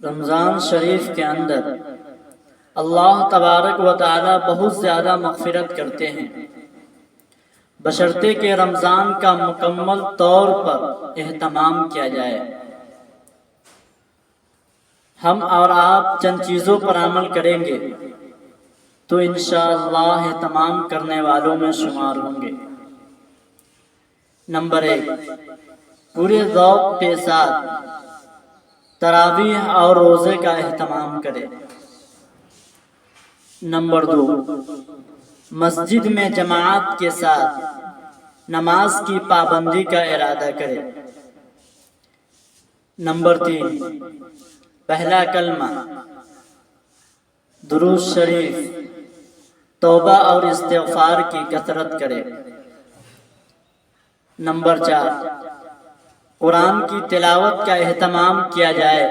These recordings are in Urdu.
رمضان شریف کے اندر اللہ تبارک و تعالی بہت زیادہ مغفرت کرتے ہیں، بشرطے کہ رمضان کا مکمل طور پر اہتمام کیا جائے۔ ہم اور آپ چند چیزوں پر عمل کریں گے تو انشاءاللہ اہتمام کرنے والوں میں شمار ہوں گے۔ نمبر 1، پورے ذوق کے ساتھ تراویح اور روزے کا اہتمام کرے۔ نمبر 2، مسجد میں جماعت کے ساتھ نماز کی پابندی کا ارادہ کرے۔ نمبر 3، پہلا کلمہ، درود شریف، توبہ اور استغفار کی کثرت کرے۔ نمبر 4، قرآن کی تلاوت کا اہتمام کیا جائے،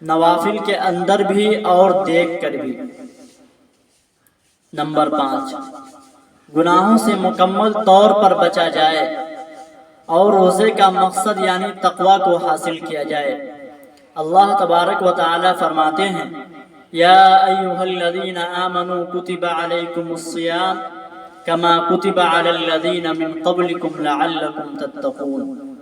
نوافل کے اندر بھی اور دیکھ کر بھی۔ نمبر 5، گناہوں سے مکمل طور پر بچا جائے اور روزے کا مقصد یعنی تقوی کو حاصل کیا جائے۔ اللہ تبارک و تعالی فرماتے ہیں، یا ایھا الذین آمنوا کتب علیکم الصیام کما کتب علی الذین من قبلکم لعلکم تتقون،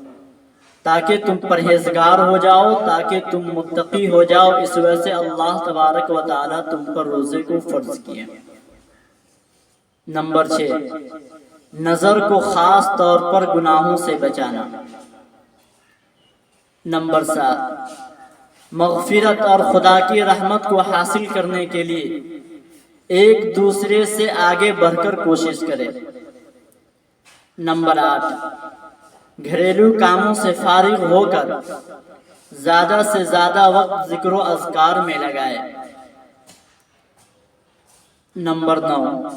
تاکہ تم پرہیزگار ہو جاؤ، تاکہ تم متقی ہو جاؤ، اس وجہ سے اللہ تبارک و تعالی تم پر روزے کو فرض کیے۔ نمبر 6، نظر کو خاص طور پر گناہوں سے بچانا۔ نمبر 7، مغفرت اور خدا کی رحمت کو حاصل کرنے کے لیے ایک دوسرے سے آگے بڑھ کر کوشش کرے۔ نمبر 8، گھریلو کاموں سے فارغ ہو کر زیادہ سے زیادہ وقت ذکر و اذکار میں لگائے۔ نمبر 9،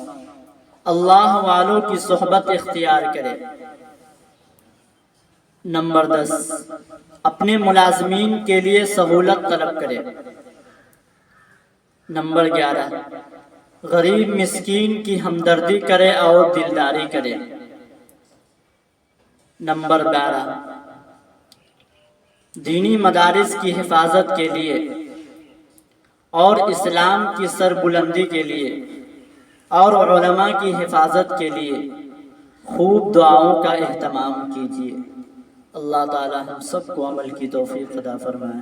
اللہ والوں کی صحبت اختیار کرے۔ نمبر 10، اپنے ملازمین کے لیے سہولت طلب کرے۔ نمبر 11، غریب مسکین کی ہمدردی کرے اور دلداری کرے۔ نمبر 12، دینی مدارس کی حفاظت کے لیے اور اسلام کی سربلندی کے لیے اور علماء کی حفاظت کے لیے خوب دعاؤں کا اہتمام کیجیے۔ اللہ تعالی ہم سب کو عمل کی توفیق عطا فرمائے۔